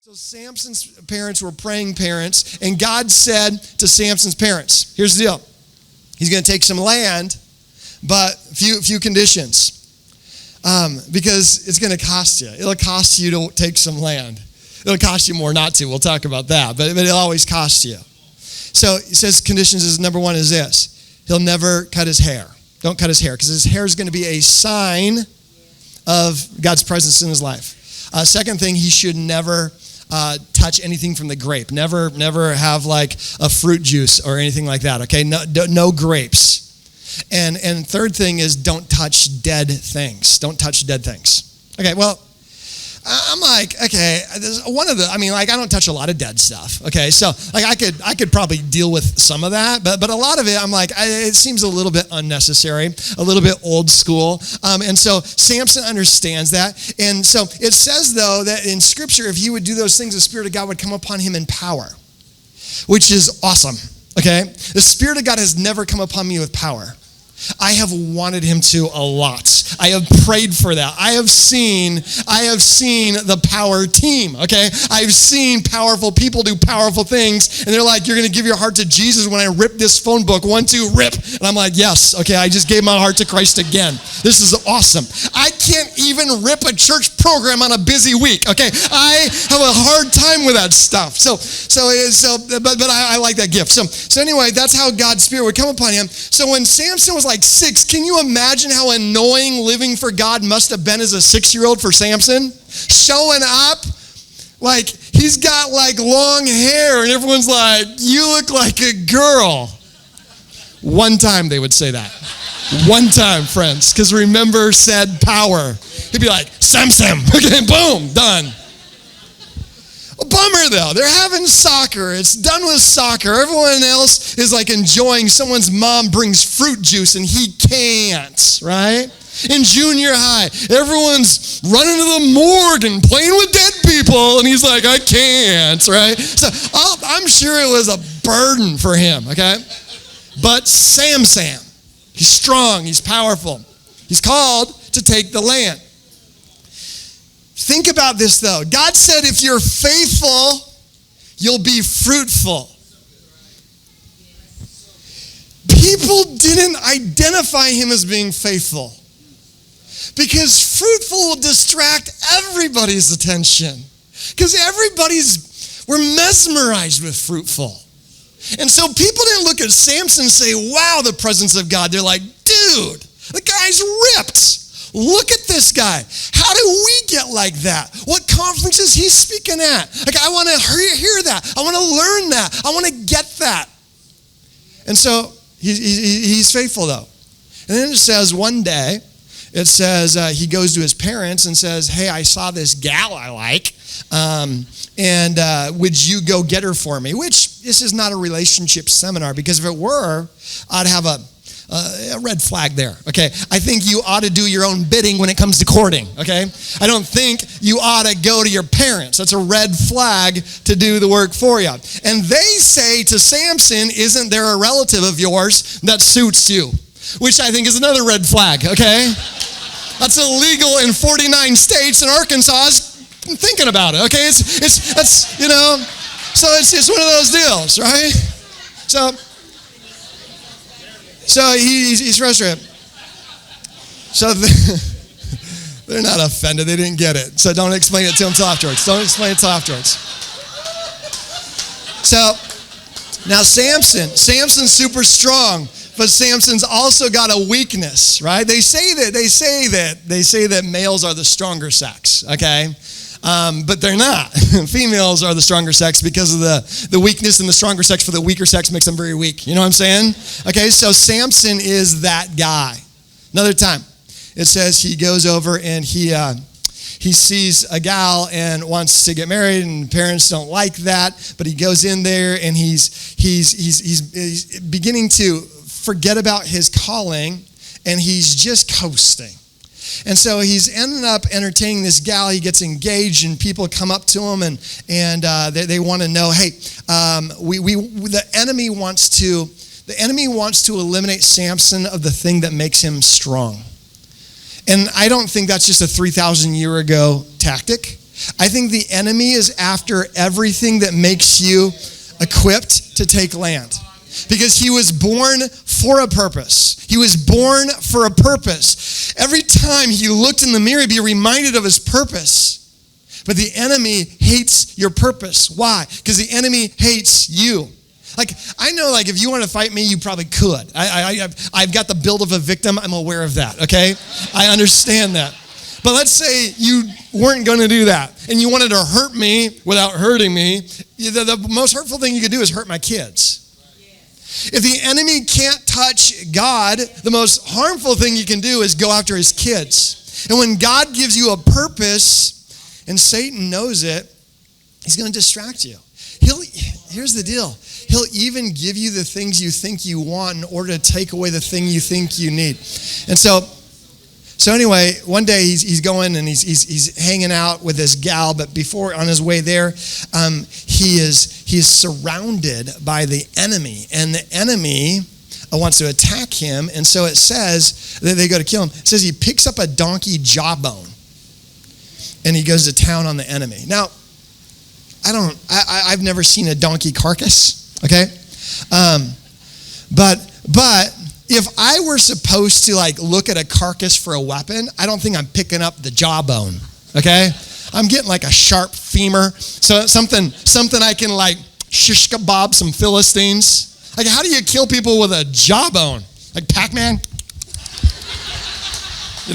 So Samson's parents were praying parents, and God said to Samson's parents, here's the deal. He's going to take some land, but few conditions. Because it's going to cost you. It'll cost you to take some land. It'll cost you more not to. We'll talk about that, but it'll always cost you. So he says conditions is number one is this. He'll never cut his hair. Don't cut his hair, because his hair is going to be a sign of God's presence in his life. Second thing, he should never touch anything from the grape. Never have like a fruit juice or anything like that, okay? No grapes. And third thing is don't touch dead things. Don't touch dead things. Okay, well, I'm like, okay, I don't touch a lot of dead stuff, okay? So, like, I could probably deal with some of that, but a lot of it, I'm like, it seems a little bit unnecessary, a little bit old school, and so Samson understands that, and so it says, though, that in Scripture, if he would do those things, the Spirit of God would come upon him in power, which is awesome, okay? The Spirit of God has never come upon me with power. I have wanted him to a lot. I have prayed for that. I have seen the power team, okay? I've seen powerful people do powerful things, and they're like, you're going to give your heart to Jesus when I rip this phone book. 1, 2, rip. And I'm like, yes, okay, I just gave my heart to Christ again. This is awesome. I can't even rip a church program on a busy week, okay? I have a hard time with that stuff. But I like that gift. So anyway, that's how God's Spirit would come upon him. So when Samson was like 6, can you imagine how annoying living for God must have been as a 6-year-old for Samson? Showing up, like he's got like long hair and everyone's like, you look like a girl. One time they would say that. One time, friends, because remember said power. He'd be like, Samson, okay, boom, done. A bummer though, they're having soccer, it's done with soccer, everyone else is like enjoying, someone's mom brings fruit juice and he can't, right? In junior high, everyone's running to the morgue and playing with dead people and he's like, I can't, right? So I'm sure it was a burden for him, okay? But Samson, he's strong, he's powerful, he's called to take the land. Think about this, though. God said if you're faithful, you'll be fruitful. People didn't identify him as being faithful because fruitful will distract everybody's attention because we're mesmerized with fruitful. And so people didn't look at Samson and say, wow, the presence of God. They're like, dude, the guy's ripped. Look at this guy. How do we get like that? What conference is he speaking at? Like, I want to hear that. I want to learn that. I want to get that. And so he's faithful, though. And then it says one day, it says he goes to his parents and says, hey, I saw this gal I like, and would you go get her for me? Which, this is not a relationship seminar, because if it were, I'd have a red flag there, okay? I think you ought to do your own bidding when it comes to courting, okay? I don't think you ought to go to your parents. That's a red flag to do the work for you. And they say to Samson, isn't there a relative of yours that suits you? Which I think is another red flag, okay? That's illegal in 49 states, and Arkansas is thinking about it, okay? That's you know, so it's one of those deals, right? So he's frustrated. So they're not offended. They didn't get it. So don't explain it to them until afterwards. So now Samson's super strong, but Samson's also got a weakness, right? They say that males are the stronger sex, okay? But they're not. Females are the stronger sex because of the weakness, and the stronger sex for the weaker sex makes them very weak. You know what I'm saying? Okay, so Samson is that guy. Another time, it says he goes over and he sees a gal and wants to get married, and parents don't like that, but he goes in there and he's beginning to forget about his calling, and he's just coasting. And so he's ended up entertaining this gal. He gets engaged, and people come up to him, and they want to know, hey, the enemy wants to eliminate Samson of the thing that makes him strong. And I don't think that's just a 3,000 year ago tactic. I think the enemy is after everything that makes you equipped to take land. Because he was born for a purpose. He was born for a purpose. Every time he looked in the mirror, he'd be reminded of his purpose. But the enemy hates your purpose. Why? Because the enemy hates you. Like, I know, like, if you want to fight me, you probably could. I've got the build of a victim. I'm aware of that, okay? I understand that. But let's say you weren't going to do that, and you wanted to hurt me without hurting me. The most hurtful thing you could do is hurt my kids. If the enemy can't touch God, the most harmful thing you can do is go after his kids. And when God gives you a purpose, and Satan knows it, he's going to distract you. Here's the deal. He'll even give you the things you think you want in order to take away the thing you think you need. And so anyway, one day he's going and he's hanging out with this gal, but before, on his way there, he is surrounded by the enemy, and the enemy wants to attack him. And so it says that they go to kill him. It says he picks up a donkey jawbone and he goes to town on the enemy. Now, I've never seen a donkey carcass, okay? But if I were supposed to like look at a carcass for a weapon, I don't think I'm picking up the jawbone, okay? I'm getting like a sharp femur, so something I can like shish kebab some Philistines. Like, how do you kill people with a jawbone? Like Pac-Man?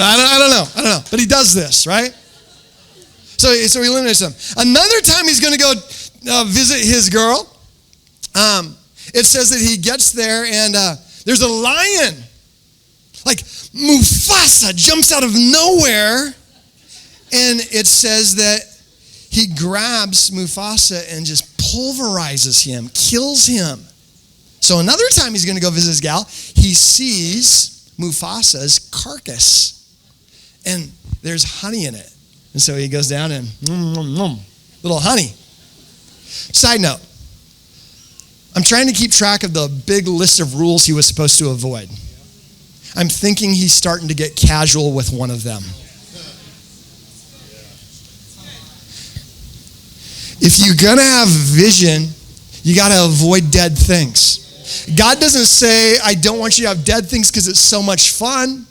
I don't know. But he does this, right? So he eliminates them. Another time he's going to go visit his girl. It says that he gets there and there's a lion. Like Mufasa jumps out of nowhere. And it says that he grabs Mufasa and just pulverizes him, kills him. So another time he's going to go visit his gal, he sees Mufasa's carcass. And there's honey in it. And so he goes down and little honey. Side note, I'm trying to keep track of the big list of rules he was supposed to avoid. I'm thinking he's starting to get casual with one of them. If you're going to have vision, you got to avoid dead things. God doesn't say, I don't want you to have dead things because it's so much fun.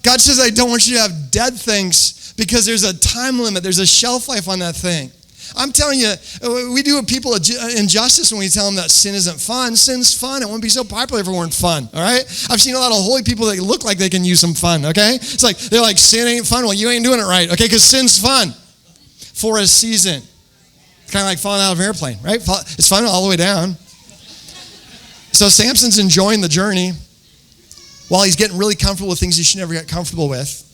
God says, I don't want you to have dead things because there's a time limit, there's a shelf life on that thing. I'm telling you, we do people injustice when we tell them that sin isn't fun. Sin's fun. It wouldn't be so popular if it weren't fun, all right? I've seen a lot of holy people that look like they can use some fun, okay? It's like, they're like, sin ain't fun. Well, you ain't doing it right, okay? Because sin's fun for a season. It's kind of like falling out of an airplane, right? It's fun all the way down. So Samson's enjoying the journey while he's getting really comfortable with things he should never get comfortable with.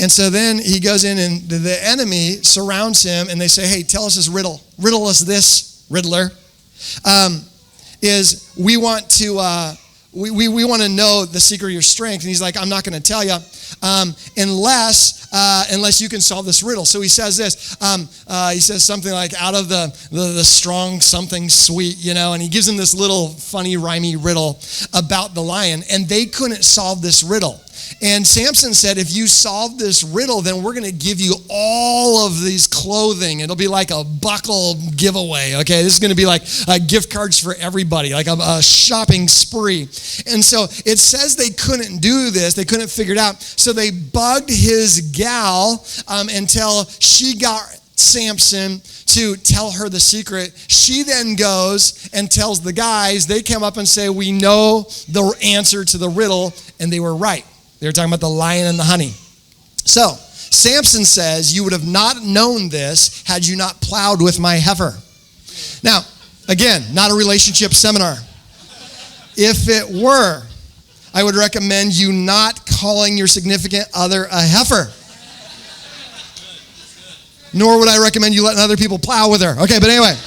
And so then he goes in and the enemy surrounds him and they say, hey, tell us this riddle. Riddle us this, Riddler. We want to we want to know the secret of your strength. And he's like, I'm not going to tell you unless you can solve this riddle. So he says this. He says something like, out of the strong something sweet, and he gives him this little funny rhymey riddle about the lion. And they couldn't solve this riddle. And Samson said, if you solve this riddle, then we're going to give you all of these clothing. It'll be like a buckle giveaway, okay? This is going to be like gift cards for everybody, like a shopping spree. And so it says they couldn't do this. They couldn't figure it out. So they bugged his gal until she got Samson to tell her the secret. She then goes and tells the guys. They come up and say, we know the answer to the riddle, and they were right. They were talking about the lion and the honey. So, Samson says, you would have not known this had you not plowed with my heifer. Now, again, not a relationship seminar. If it were, I would recommend you not calling your significant other a heifer. Nor would I recommend you letting other people plow with her. Okay, but anyway.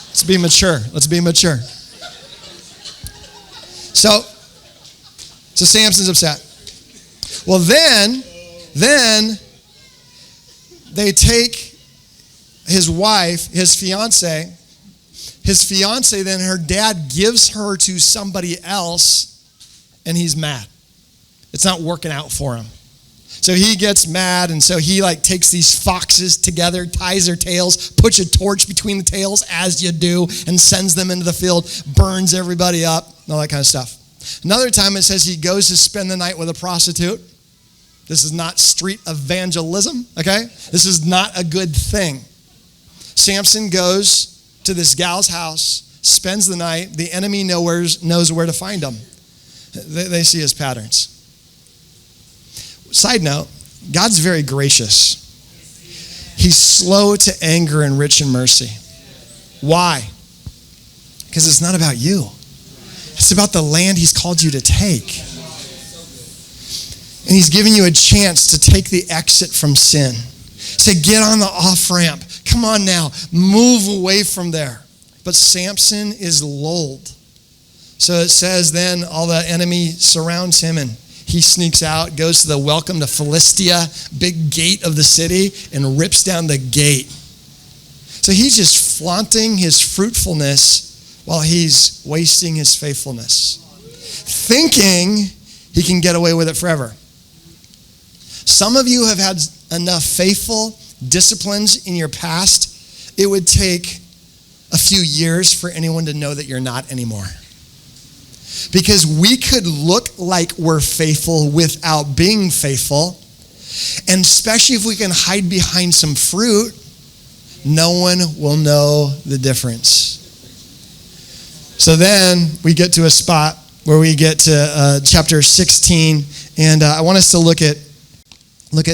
Let's be mature. Let's be mature. So Samson's upset. Well, then they take his wife, his fiance, then her dad gives her to somebody else, and he's mad. It's not working out for him. So he gets mad, and so he like takes these foxes together, ties their tails, puts a torch between the tails as you do, and sends them into the field, burns everybody up, all that kind of stuff. Another time it says he goes to spend the night with a prostitute. This is not street evangelism, okay? This is not a good thing. Samson goes to this gal's house, spends the night. The enemy knows where to find him. They see his patterns. Side note, God's very gracious. He's slow to anger and rich in mercy. Why? Because it's not about you. It's about the land he's called you to take. And he's giving you a chance to take the exit from sin. Say, get on the off-ramp. Come on now. Move away from there. But Samson is lulled. So it says then all the enemy surrounds him, and he sneaks out, goes to the welcome to Philistia, big gate of the city, and rips down the gate. So he's just flaunting his fruitfulness while he's wasting his faithfulness, thinking he can get away with it forever. Some of you have had enough faithful disciplines in your past, it would take a few years for anyone to know that you're not anymore. Because we could look like we're faithful without being faithful. And especially if we can hide behind some fruit, no one will know the difference. So then we get to a spot where we get to chapter 16. And I want us to look at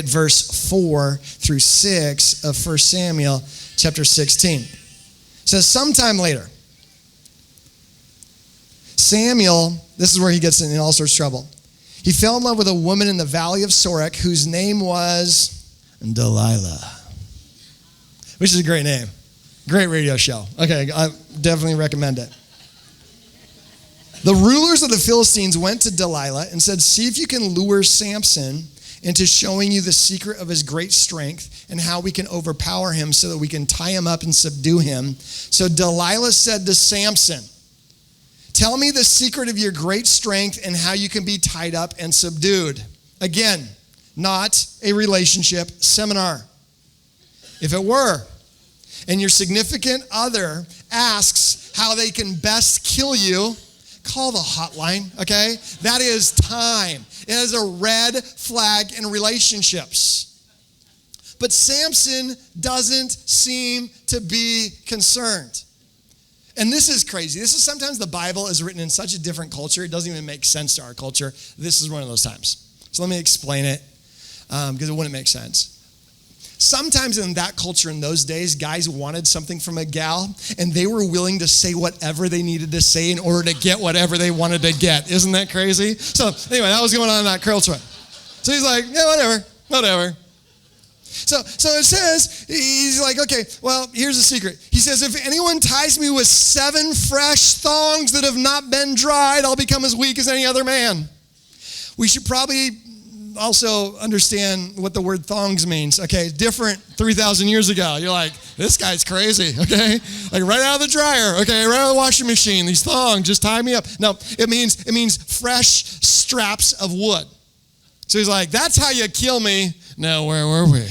verse 4 through 6 of 1 Samuel chapter 16. It says, sometime later, Samuel, this is where he gets in all sorts of trouble. He fell in love with a woman in the valley of Sorek whose name was Delilah, which is a great name. Great radio show. Okay, I definitely recommend it. The rulers of the Philistines went to Delilah and said, see if you can lure Samson into showing you the secret of his great strength and how we can overpower him so that we can tie him up and subdue him. So Delilah said to Samson, tell me the secret of your great strength and how you can be tied up and subdued. Again, not a relationship seminar. If it were, and your significant other asks how they can best kill you, call the hotline, okay? That is time. It is a red flag in relationships. But Samson doesn't seem to be concerned. And this is crazy. This is sometimes the Bible is written in such a different culture, it doesn't even make sense to our culture. This is one of those times. So let me explain it, because it wouldn't make sense. Sometimes in that culture in those days, guys wanted something from a gal, and they were willing to say whatever they needed to say in order to get whatever they wanted to get. Isn't that crazy? So anyway, that was going on in that culture. So he's like, yeah, whatever. So it says, he's like, okay, well, here's the secret. He says, if anyone ties me with 7 fresh thongs that have not been dried, I'll become as weak as any other man. We should probably also understand what the word thongs means. Okay, different 3,000 years ago. You're like, this guy's crazy, okay? Like right out of the dryer, okay, right out of the washing machine. These thongs, just tie me up. No, it means fresh straps of wood. So he's like, that's how you kill me. No, where were we?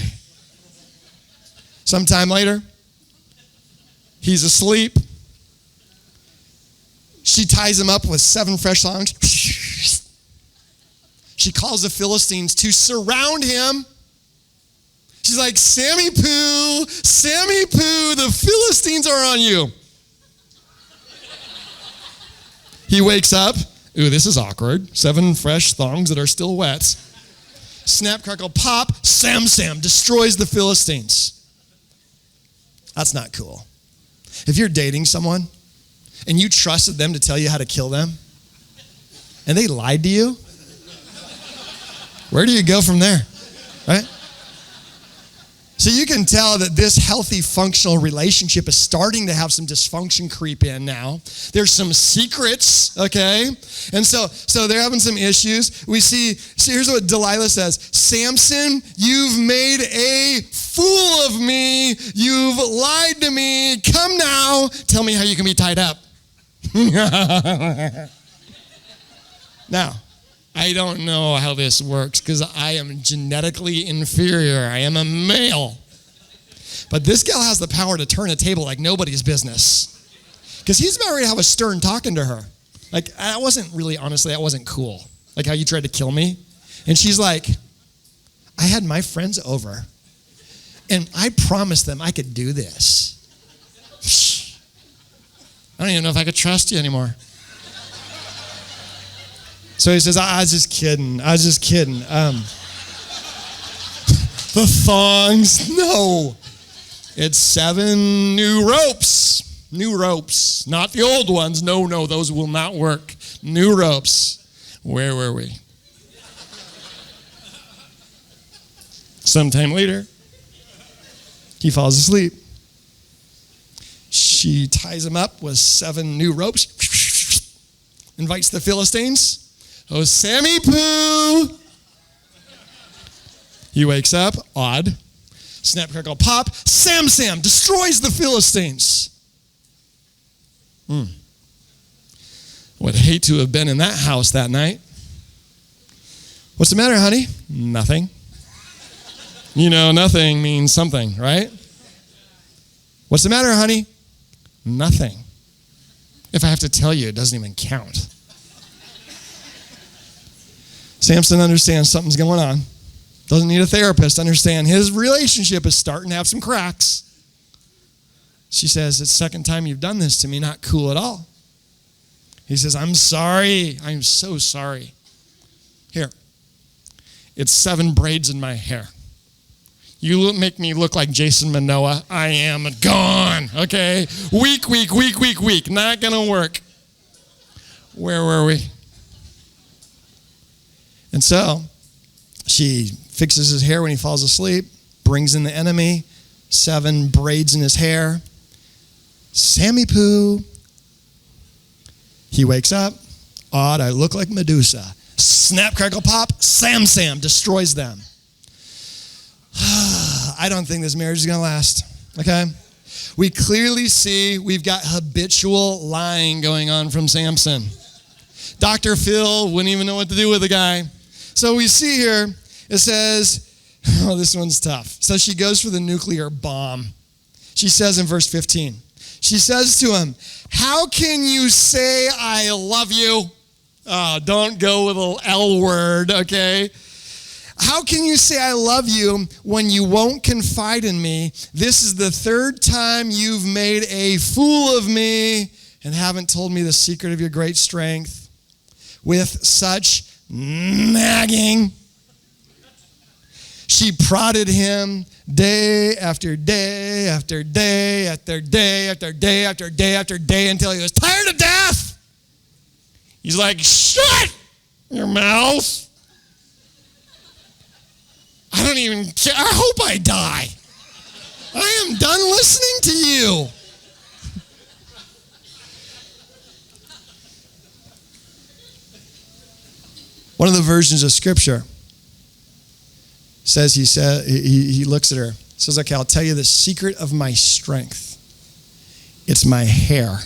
Sometime later, he's asleep. She ties him up with 7 fresh thongs. She calls the Philistines to surround him. She's like, Sammy Poo, the Philistines are on you. He wakes up. Ooh, this is awkward. 7 fresh thongs that are still wet. Snap, crackle, pop. Sam destroys the Philistines. That's not cool. If you're dating someone and you trusted them to tell you how to kill them and they lied to you, where do you go from there, right? So you can tell that this healthy, functional relationship is starting to have some dysfunction creep in now. There's some secrets, okay? And so they're having some issues. We see here's what Delilah says. Samson, you've made a fool of me. You've lied to me. Come now. Tell me how you can be tied up. Now, I don't know how this works because I am genetically inferior. I am a male. But this gal has the power to turn a table like nobody's business. Because he's about ready to have a stern talking to her. Like, that wasn't really, honestly, that wasn't cool. Like how you tried to kill me. And she's like, I had my friends over, and I promised them I could do this. I don't even know if I could trust you anymore. So he says, I was just kidding. The thongs, no. It's 7 new ropes. New ropes, not the old ones. No, those will not work. New ropes. Where were we? Sometime later, he falls asleep. She ties him up with 7 new ropes, invites the Philistines. Oh, Sammy Poo! He wakes up, odd. Snap, crackle, pop. Sam destroys the Philistines. Would hate to have been in that house that night. What's the matter, honey? Nothing. You know, nothing means something, right? What's the matter, honey? Nothing. If I have to tell you, it doesn't even count. Samson understands something's going on. Doesn't need a therapist to understand his relationship is starting to have some cracks. She says, it's the second time you've done this to me, not cool at all. He says, I'm sorry. I'm so sorry. Here, it's 7 braids in my hair. You make me look like Jason Momoa. I am gone, okay? Weak. Not going to work. Where were we? And so she fixes his hair when he falls asleep, brings in the enemy, 7 braids in his hair. Sammy Poo. He wakes up. Odd, I look like Medusa. Snap, crackle, pop. Sam destroys them. I don't think this marriage is going to last. Okay? We clearly see we've got habitual lying going on from Samson. Dr. Phil wouldn't even know what to do with the guy. So we see here, it says, oh, this one's tough. So she goes for the nuclear bomb. She says in verse 15, she says to him, how can you say I love you? Oh, don't go with an L word, okay? How can you say I love you when you won't confide in me? This is the 3rd time you've made a fool of me and haven't told me the secret of your great strength. With such nagging, she prodded him day after day after day after day after day after day after day until he was tired to death. He's like, shut your mouth. I don't even care. I hope I die. I am done listening to you. One of the versions of Scripture says he looks at her, says, okay, I'll tell you the secret of my strength. It's my hair.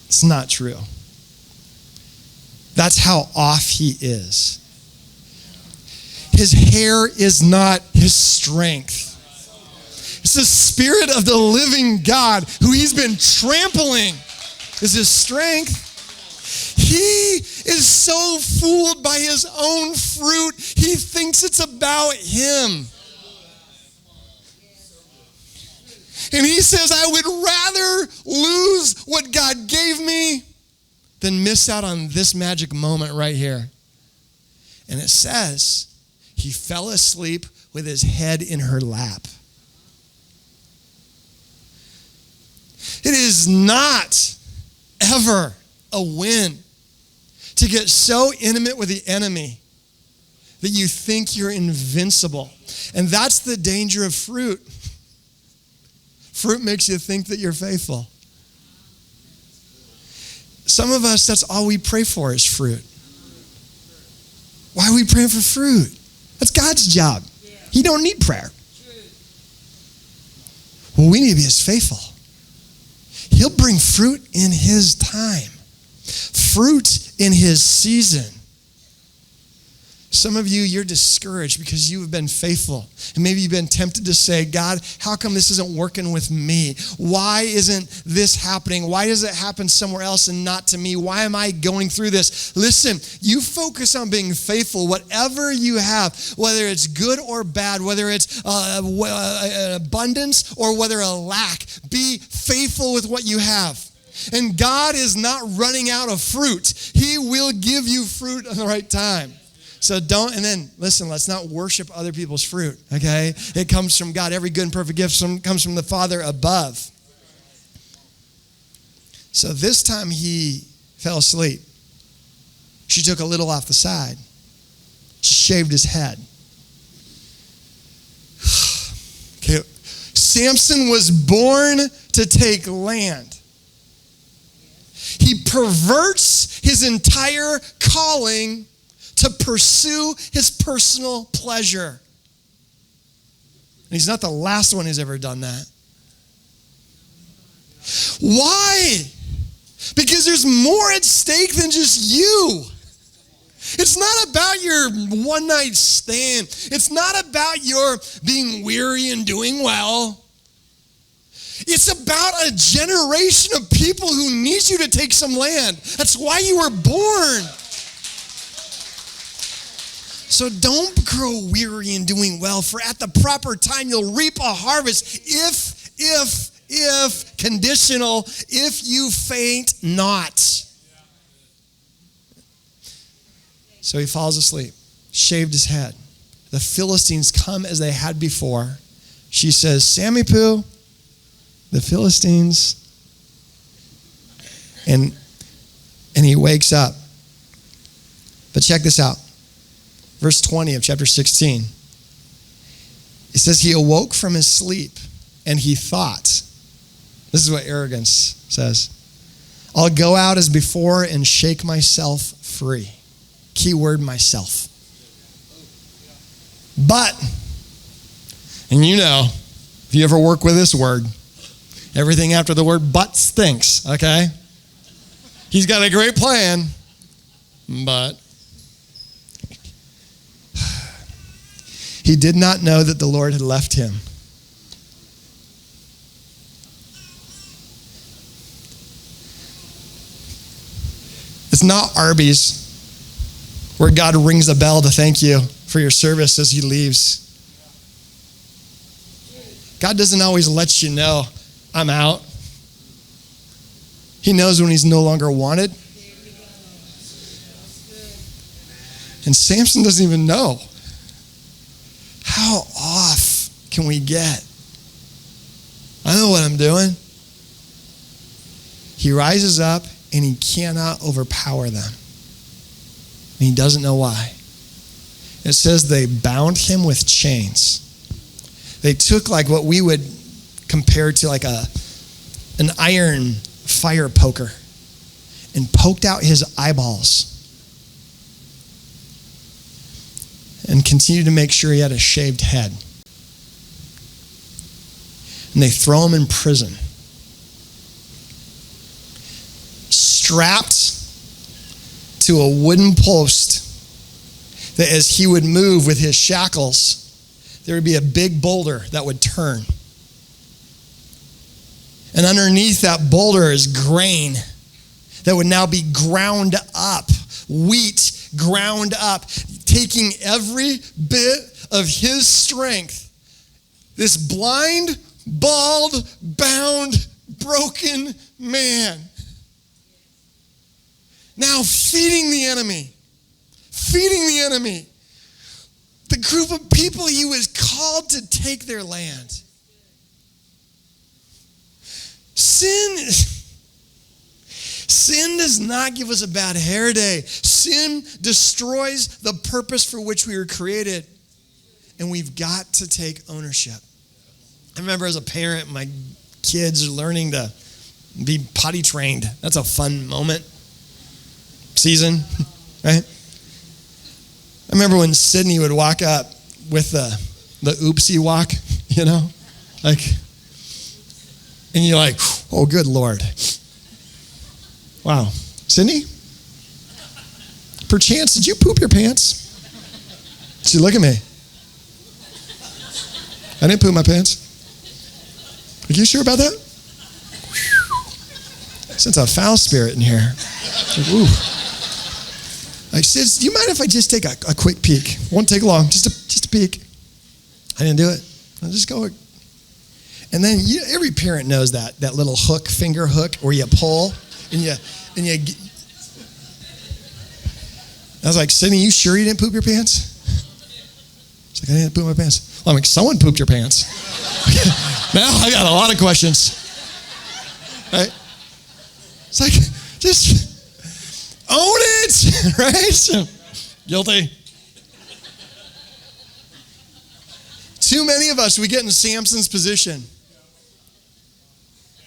It's not true. That's how off he is. His hair is not his strength. It's the Spirit of the living God who he's been trampling is his strength. He is so fooled by his own fruit, he thinks it's about him. And he says, I would rather lose what God gave me than miss out on this magic moment right here. And it says, he fell asleep with his head in her lap. It is not ever a win to get so intimate with the enemy that you think you're invincible. And that's the danger of fruit. Fruit makes you think that you're faithful. Some of us, that's all we pray for is fruit. Why are we praying for fruit? That's God's job. He don't need prayer. Well, we need to be as faithful. He'll bring fruit in his time. Fruit in his season. Some of you, you're discouraged because you have been faithful. And maybe you've been tempted to say, God, how come this isn't working with me? Why isn't this happening? Why does it happen somewhere else and not to me? Why am I going through this? Listen, you focus on being faithful. Whatever you have, whether it's good or bad, whether it's an abundance or whether a lack, be faithful with what you have. And God is not running out of fruit. He will give you fruit at the right time. So don't, and then listen, let's not worship other people's fruit, okay? It comes from God. Every good and perfect gift comes from the Father above. So this time he fell asleep. She took a little off the side. She shaved his head. Okay. Samson was born to take land. He perverts his entire calling to pursue his personal pleasure. And he's not the last one who's ever done that. Why? Because there's more at stake than just you. It's not about your one-night stand. It's not about your being weary and doing well. It's about a generation of people who need you to take some land. That's why you were born. So don't grow weary in doing well, for at the proper time you'll reap a harvest if, conditional, if you faint not. So he falls asleep, shaved his head. The Philistines come as they had before. She says, Sammy Poo, the Philistines. And he wakes up. But check this out. Verse 20 of chapter 16. It says, he awoke from his sleep and he thought, this is what arrogance says, I'll go out as before and shake myself free. Keyword, myself. But, and you know, if you ever work with this word, everything after the word but stinks, okay? He's got a great plan, but he did not know that the Lord had left him. It's not Arby's where God rings a bell to thank you for your service as he leaves. God doesn't always let you know, I'm out. He knows when he's no longer wanted. And Samson doesn't even know. How off can we get? I know what I'm doing. He rises up and he cannot overpower them. And he doesn't know why. It says they bound him with chains. They took like what we would compare to like an iron fire poker and poked out his eyeballs and continued to make sure he had a shaved head. And they throw him in prison. Strapped to a wooden post that as he would move with his shackles, there would be a big boulder that would turn. And underneath that boulder is grain that would now be ground up, wheat ground up, taking every bit of his strength. This blind, bald, bound, broken man. Now feeding the enemy. The group of people he was called to take their land. Sin does not give us a bad hair day. Sin destroys the purpose for which we were created. And we've got to take ownership. I remember as a parent, my kids are learning to be potty trained. That's a fun moment. Season, right? I remember when Sydney would walk up with the oopsie walk, you know? Like, and you're like, oh, good Lord. Wow. Sydney? Perchance, did you poop your pants? She look at me. I didn't poop my pants. Are you sure about that? Sense a foul spirit in here. Like, ooh. Like, sis, do you mind if I just take a quick peek? Won't take long, just a peek. I didn't do it. I'll just go. And then every parent knows that little hook, finger hook, where you pull and you. I was like, Sydney, you sure you didn't poop your pants? She's like, I didn't poop my pants. Well, I'm like, someone pooped your pants. Now I got a lot of questions. Right? It's like, just own it, right? Guilty. Too many of us, we get in Samson's position.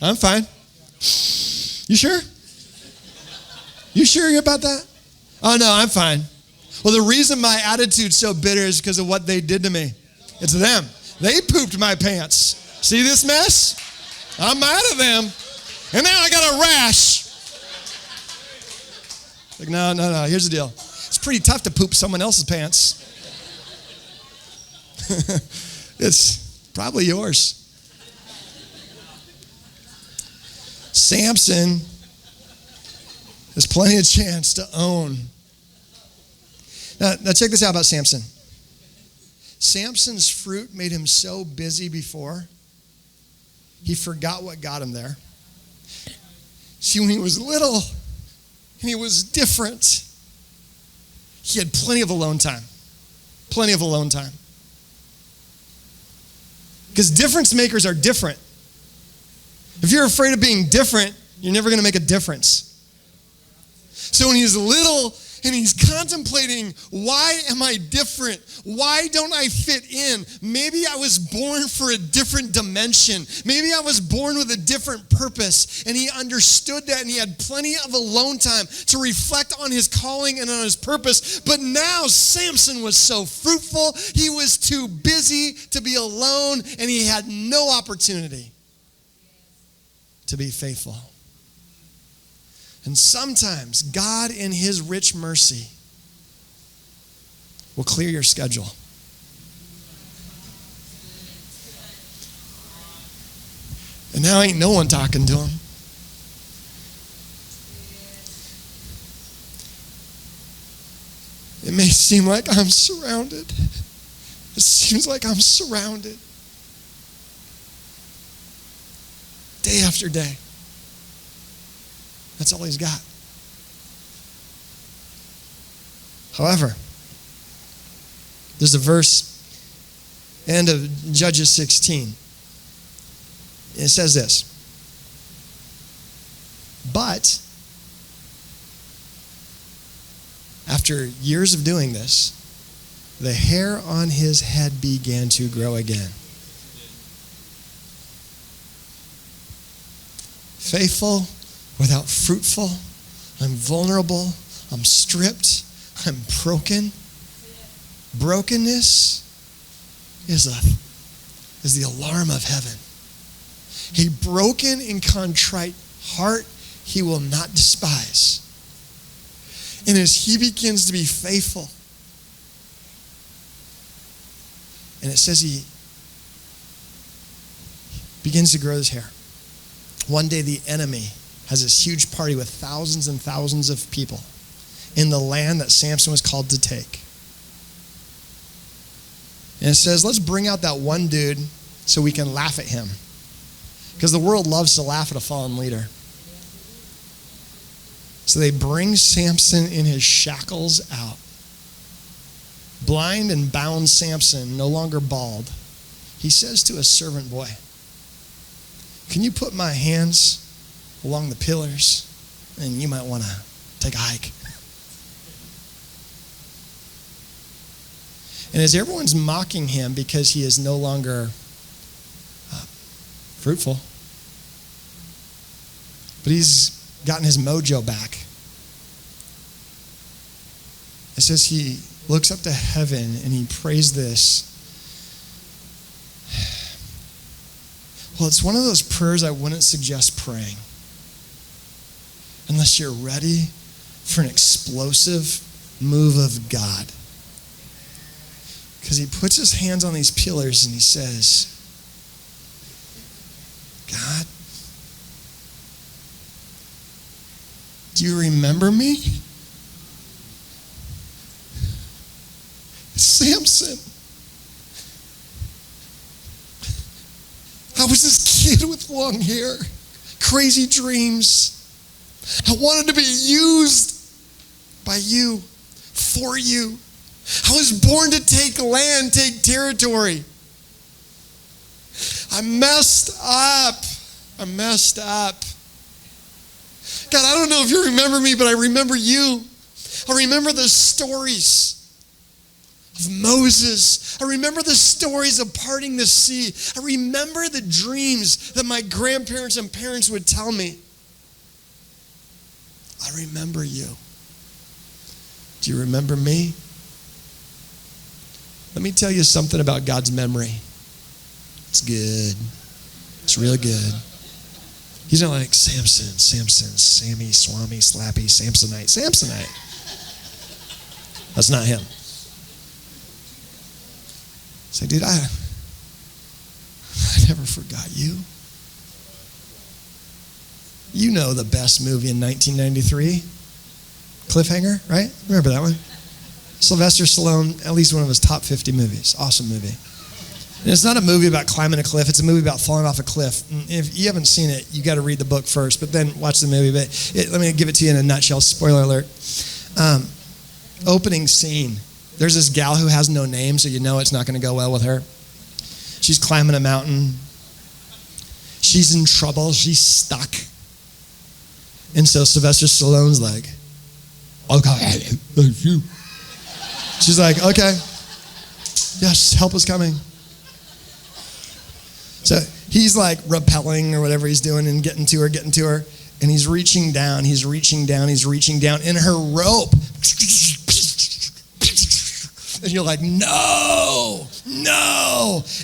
I'm fine. You sure? You sure about that? Oh, no, I'm fine. Well, the reason my attitude's so bitter is because of what they did to me. It's them. They pooped my pants. See this mess? I'm mad at them. And now I got a rash. Like, no. Here's the deal. It's pretty tough to poop someone else's pants. It's probably yours. Samson has plenty of chance to own. Now check this out about Samson. Samson's fruit made him so busy before, he forgot what got him there. See, when he was little and he was different, he had plenty of alone time. Plenty of alone time. Because difference makers are different. If you're afraid of being different, you're never going to make a difference. So when he's little and he's contemplating, why am I different? Why don't I fit in? Maybe I was born for a different dimension. Maybe I was born with a different purpose. And he understood that, and he had plenty of alone time to reflect on his calling and on his purpose. But now Samson was so fruitful, he was too busy to be alone, and he had no opportunity to be faithful. And sometimes God, in his rich mercy, will clear your schedule. And now ain't no one talking to him. It may seem like I'm surrounded. It seems like I'm surrounded. Day after day. That's all he's got. However, there's a verse, end of Judges 16. It says this. But after years of doing this, the hair on his head began to grow again. Faithful without fruitful. I'm vulnerable. I'm stripped. I'm broken. Brokenness is the alarm of heaven. A broken and contrite heart he will not despise. And as he begins to be faithful, and it says he begins to grow his hair. One day the enemy has this huge party with thousands and thousands of people in the land that Samson was called to take. And it says, let's bring out that one dude so we can laugh at him. Because the world loves to laugh at a fallen leader. So they bring Samson in his shackles out. Blind and bound Samson, no longer bald, he says to a servant boy, can you put my hands along the pillars? And you might want to take a hike. And as everyone's mocking him because he is no longer fruitful, but he's gotten his mojo back. It says he looks up to heaven and he prays this. Well, it's one of those prayers I wouldn't suggest praying. unless you're ready for an explosive move of God. Because he puts his hands on these pillars and he says, God, do you remember me? Samson. I was this kid with long hair, crazy dreams. I wanted to be used by you, for you. I was born to take land, take territory. I messed up. God, I don't know if you remember me, but I remember you. I remember the stories of Moses. I remember the stories of parting the sea. I remember the dreams that my grandparents and parents would tell me. I remember you. Do you remember me? Let me tell you something about God's memory. It's good. It's real good. He's not like Samson, Sammy, Swami, Slappy, Samsonite. That's not him. It's like, dude, I never forgot you. You know the best movie in 1993, Cliffhanger, right? Remember that one? Sylvester Stallone, at least one of his top 50 movies. Awesome movie. And it's not a movie about climbing a cliff. It's a movie about falling off a cliff. And if you haven't seen it, you got to read the book first, but then watch the movie. But let me give it to you in a nutshell. Spoiler alert. Opening scene. There's this gal who has no name, so you know it's not going to go well with her. She's climbing a mountain. She's in trouble. She's stuck. And so Sylvester Stallone's like, okay, that's you. She's like, okay. Yes, help is coming. So he's like rappelling or whatever he's doing and getting to her. And he's reaching down, and her rope. And you're like, no.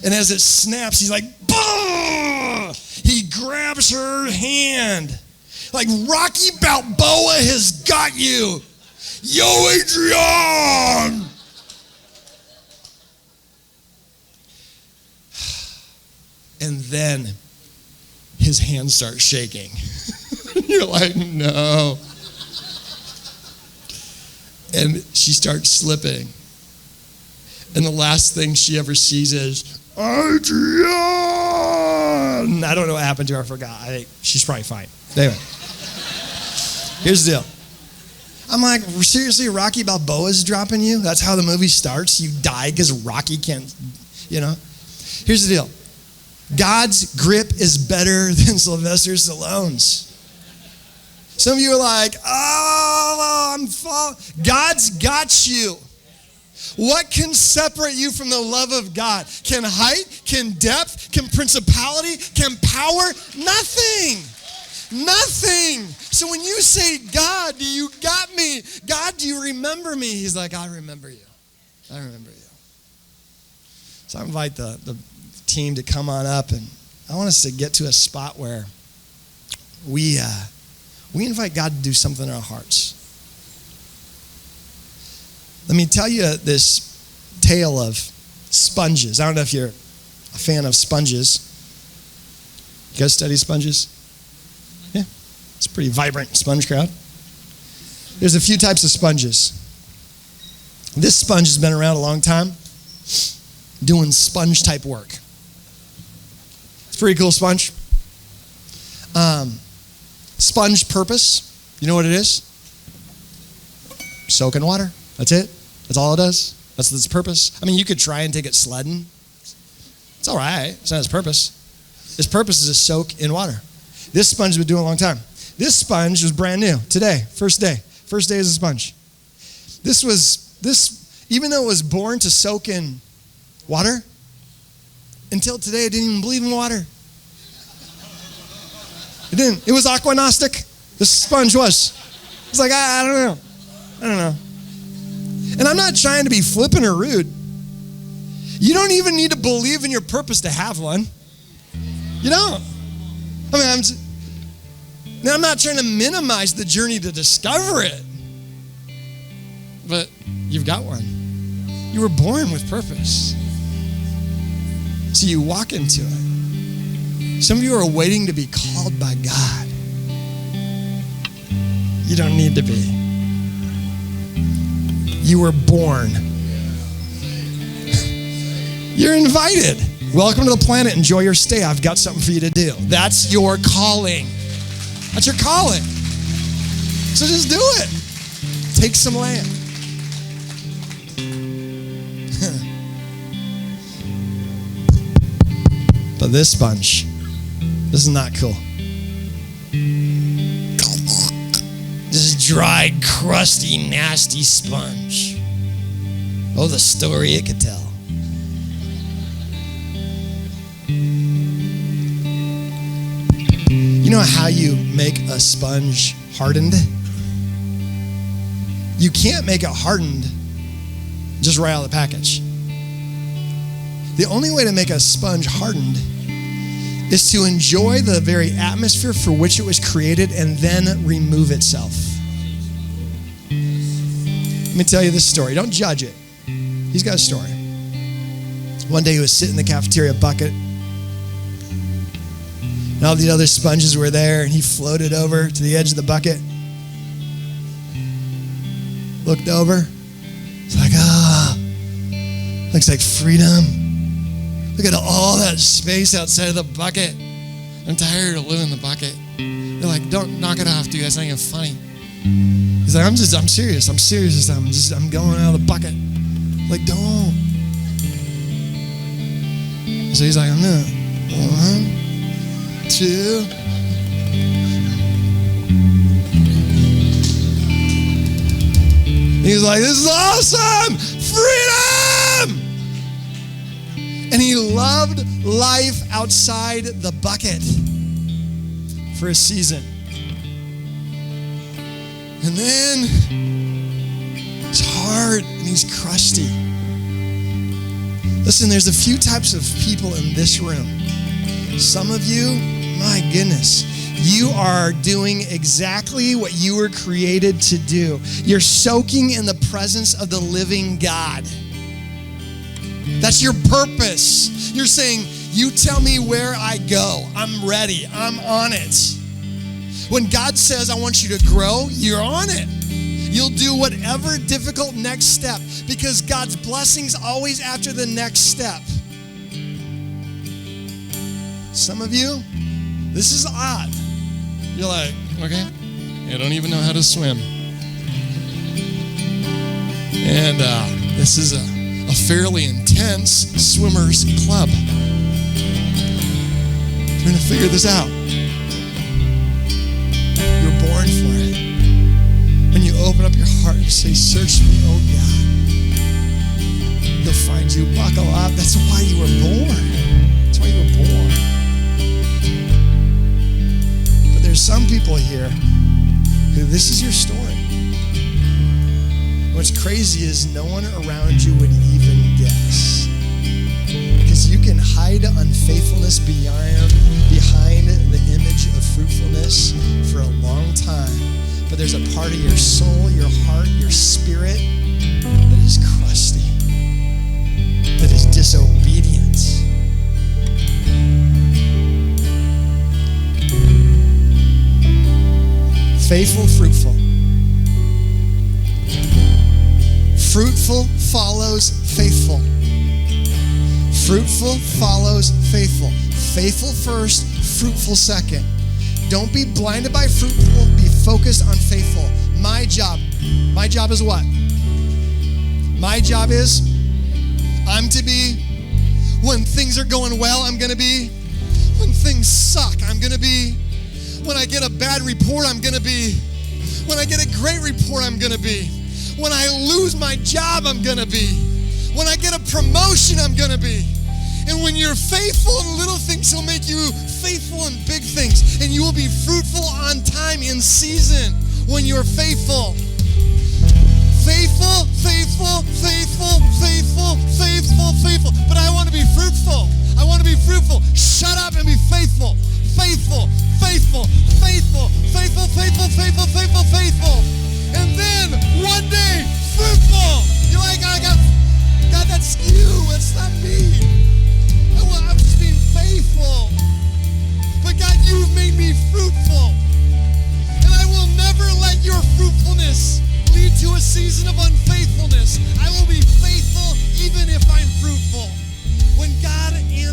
And as it snaps, he's like, bah! He grabs her hand. Like Rocky Balboa has got you. Yo, Adrian! And then his hands start shaking. You're like, no. And she starts slipping. And the last thing she ever sees is, Adrian! I don't know what happened to her, I forgot. I think she's probably fine. Anyway, here's the deal. I'm like, seriously, Rocky Balboa's dropping you? That's how the movie starts? You die because Rocky can't, Here's the deal. God's grip is better than Sylvester Stallone's. Some of you are like, I'm falling. God's got you. What can separate you from the love of God? Can height? Can depth? Can principality? Can power? Nothing. So when you say, God, you got me. God, do you remember me? He's like, I remember you. So I invite the team to come on up, and I want us to get to a spot where we invite God to do something in our hearts. Let me tell you this tale of sponges. I don't know if you're a fan of sponges. You guys study sponges? Yeah, it's a pretty vibrant sponge crowd. There's a few types of sponges. This sponge has been around a long time, doing sponge type work. It's a pretty cool sponge. Sponge purpose, you know what it is? Soak in water. That's it. That's all it does. That's its purpose. I mean, you could try and take it sledding. It's all right. It's not its purpose. Its purpose is to soak in water. This sponge has been doing it a long time. This sponge was brand new today, first day. First day as a sponge. Even though it was born to soak in water, until today it didn't even believe in water. It didn't. It was aquagnostic. This sponge was. It's like, I don't know. And I'm not trying to be flippant or rude. You don't even need to believe in your purpose to have one. You don't. I mean, Now, I'm not trying to minimize the journey to discover it, but you've got one. You were born with purpose. So you walk into it. Some of you are waiting to be called by God. You don't need to be. You were born. You're invited. Welcome to the planet. Enjoy your stay. I've got something for you to do. That's your calling. That's your calling. So just do it. Take some land. But this sponge, this is not cool. This dry, crusty, nasty sponge. Oh, the story it could tell. You know how you make a sponge hardened? You can't make it hardened just right out of the package. The only way to make a sponge hardened is to enjoy the very atmosphere for which it was created and then remove itself. Let me tell you this story. Don't judge it. He's got a story. One day he was sitting in the cafeteria bucket, and all the other sponges were there, and he floated over to the edge of the bucket, looked over. It's like, looks like freedom. Look at all that space outside of the bucket. I'm tired of living in the bucket. They're like, don't knock it off, dude. That's not even funny. He's like, I'm serious. I'm serious this time. I'm going out of the bucket. Like, don't. So he's like, I'm gonna 1, 2. He's like, this is awesome! Freedom! And he loved life outside the bucket for a season. And then it's hard and he's crusty. Listen, there's a few types of people in this room. Some of you, my goodness, you are doing exactly what you were created to do. You're soaking in the presence of the living God. That's your purpose. You're saying, you tell me where I go. I'm ready. I'm on it. When God says, I want you to grow, you're on it. You'll do whatever difficult next step because God's blessing's always after the next step. Some of you, this is odd. You're like, okay, I don't even know how to swim. And this is a fairly intense swimmers club. Trying to figure this out. You're born for it. When you open up your heart and say, search me, oh God, He'll find you. Buckle up. That's why you were born. That's why you were born. But there's some people here who this is your story. What's crazy is no one around you would even guess. Because you can hide unfaithfulness behind the image of fruitfulness for a long time. But there's a part of your soul, your heart, your spirit that is crusty, that is disobedient. Faithful, fruitful. Fruitful follows faithful. Fruitful follows faithful. Faithful first, fruitful second. Don't be blinded by fruitful, be focused on faithful. My job is what? My job is, I'm to be, when things are going well, I'm gonna be, when things suck, I'm gonna be, when I get a bad report, I'm gonna be, when I get a great report, I'm gonna be, when I lose my job, I'm gonna be, when I get a promotion, I'm gonna be. And when you're faithful in little things, He'll make you faithful in big things. And you will be fruitful on time, in season, when you're faithful. Faithful, faithful, faithful, faithful, faithful, faithful. But I want to be fruitful. I want to be fruitful. Shut up and be faithful. Faithful, faithful, faithful, faithful.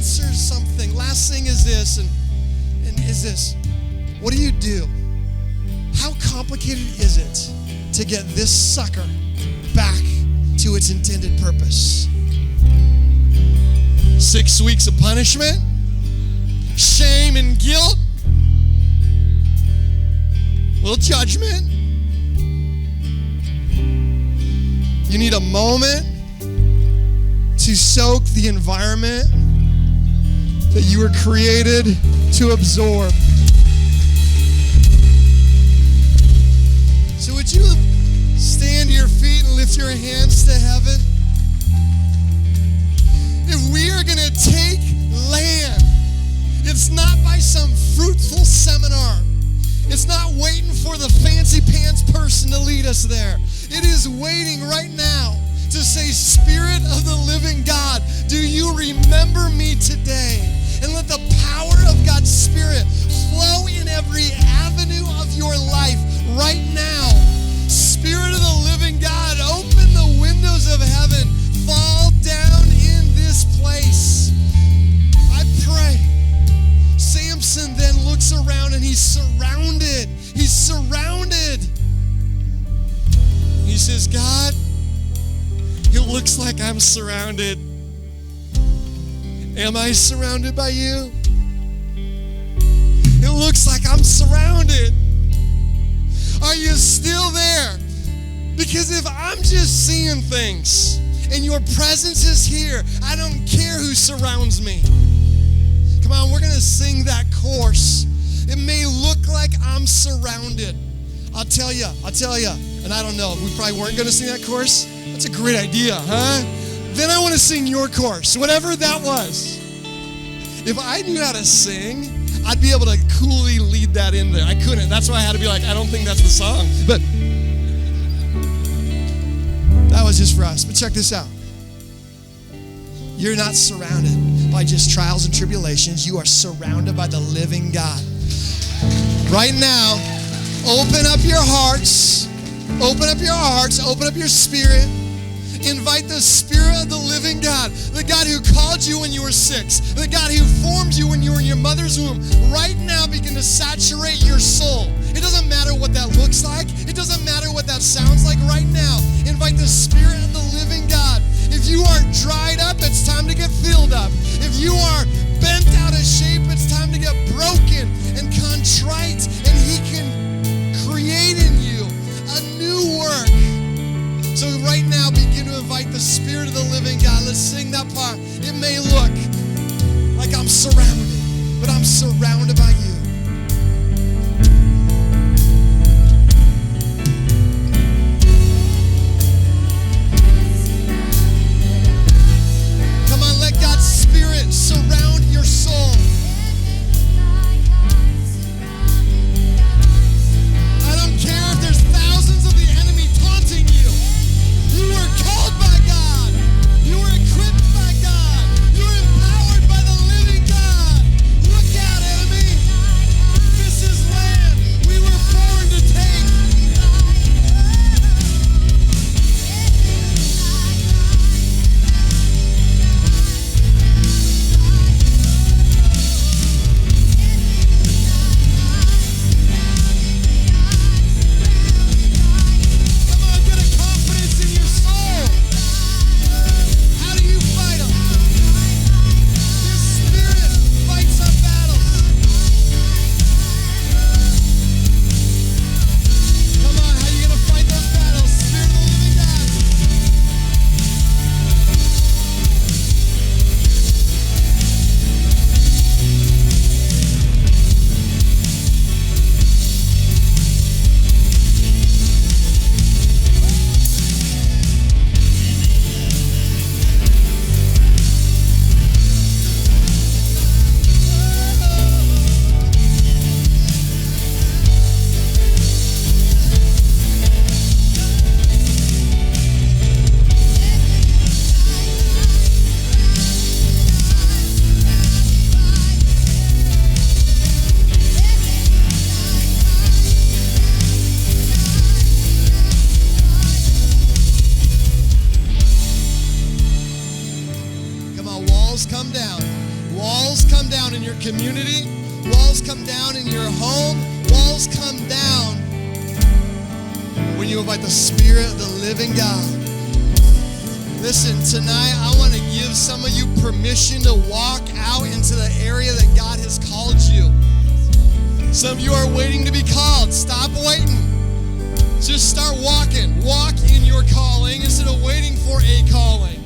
answer something. Last thing is this, and is this. What do? How complicated is it to get this sucker back to its intended purpose? 6 weeks of punishment, shame and guilt, a little judgment. You need a moment to soak the environment that you were created to absorb. So would you stand to your feet and lift your hands to heaven? If we are going to take land, it's not by some fruitful seminar. It's not waiting for the fancy pants person to lead us there. It is waiting right now to say, Spirit of the living God, do you remember me today? And let the power of God's Spirit flow in every avenue of your life right now. Spirit of the living God, open the windows of heaven. Fall down in this place. I pray. Samson then looks around and he's surrounded. He's surrounded. He says, God, it looks like I'm surrounded. Am I surrounded by you? It looks like I'm surrounded. Are you still there? Because if I'm just seeing things and your presence is here, I don't care who surrounds me. Come on, we're going to sing that chorus. It may look like I'm surrounded. I'll tell you, and I don't know, we probably weren't going to sing that chorus. That's a great idea, huh? Then I want to sing your chorus, whatever that was. If I knew how to sing, I'd be able to coolly lead that in there. I couldn't. That's why I had to be like, I don't think that's the song. But that was just for us. But check this out. You're not surrounded by just trials and tribulations. You are surrounded by the living God. Right now, open up your hearts. Open up your hearts. Open up your spirit. Invite the Spirit of the living God, the God who called you when you were 6, the God who formed you when you were in your mother's womb. Right now, begin to saturate your soul. It doesn't matter what that looks like. It doesn't matter what that sounds like right now. Invite the Spirit of the living God. If you are dried up, it's time to get filled up. If you are bent out of shape, it's time to get broken and contrite, and He can create in you a new work. So right now, begin to invite the Spirit of the living God. Let's sing that part. It may look like I'm surrounded, but I'm surrounded by you. Come on, let God's Spirit surround your soul. I don't care if there's thousands of the enemy taunting you. You were called by God. You were equipped by God. You were empowered by the living God. Look out, enemy. Walls come down in your community. Walls come down in your home. Walls come down when you invite the Spirit of the living God. Listen, tonight I want to give some of you permission to walk out into the area that God has called you. Some of you are waiting to be called. Stop waiting. Just start walking. Walk in your calling instead of waiting for a calling.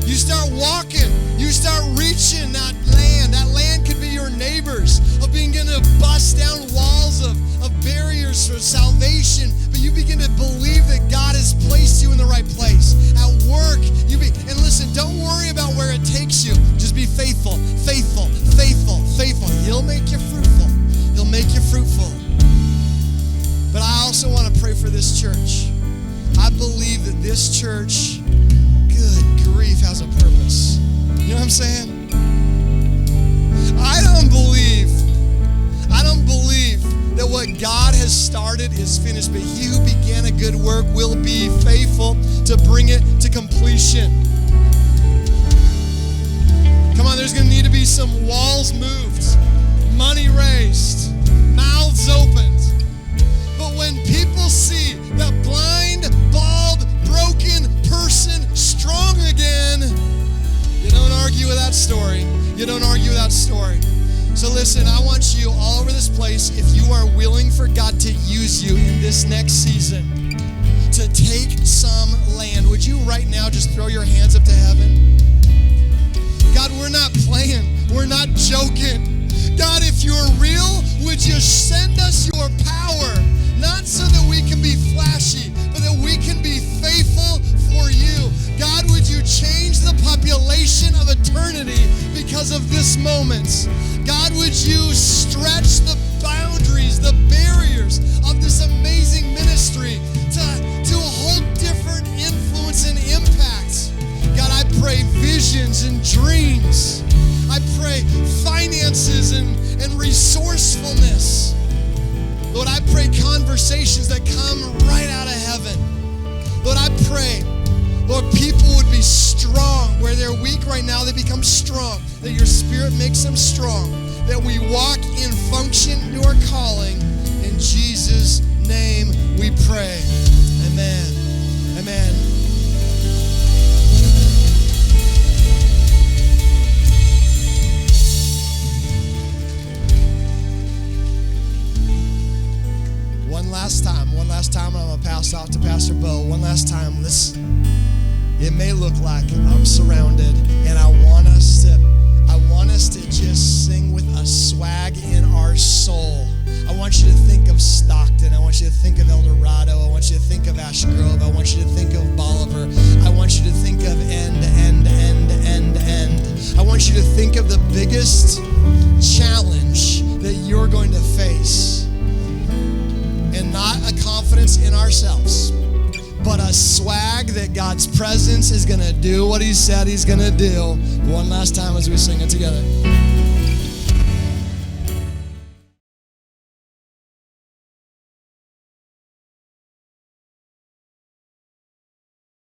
You start walking. You start reaching that land. That land could be your neighbors, of being going to bust down walls of barriers for salvation. But you begin to believe that God has placed you in the right place. At work, and listen, don't worry about where it takes you. Just be faithful, faithful, faithful, faithful. He'll make you fruitful. He'll make you fruitful. But I also want to pray for this church. I believe that this church, good grief, has a purpose. You know what I'm saying? I don't believe that what God has started is finished, but he who began a good work will be faithful to bring it to completion. Come on, there's going to need to be some walls moved, money raised, mouths opened. But when people see that blind, bald, broken person strong again, you don't argue with that story. You don't argue with that story. So listen, I want you all over this place, if you are willing for God to use you in this next season, to take some land, would you right now just throw your hands up to heaven? God, we're not playing. We're not joking. God, if you're real, would you send us your power? Not so that we can be flashy, but that we can be faithful for you. God, would you change the population of eternity because of this moment? God, would you stretch the boundaries, the barriers of this amazing ministry to a whole different influence and impact? God, I pray visions and dreams. I pray finances and resourcefulness. Lord, I pray conversations that come right out of heaven. Lord, I pray, Lord, people would be strong. Where they're weak right now, they become strong. That your Spirit makes them strong. That we walk in function to our calling. In Jesus' name we pray. Amen. Amen. One last time, I'm going to pass off to Pastor Bo. One last time, it may look like I'm surrounded, and I want us to just sing with a swag in our soul. I want you to think of Stockton. I want you to think of El Dorado. I want you to think of Ash Grove. I want you to think of Bolivar. I want you to think of end. I want you to think of the biggest challenge that you're going to face. And not a confidence in ourselves, but a swag that God's presence is going to do what he said he's going to do. One last time as we sing it together.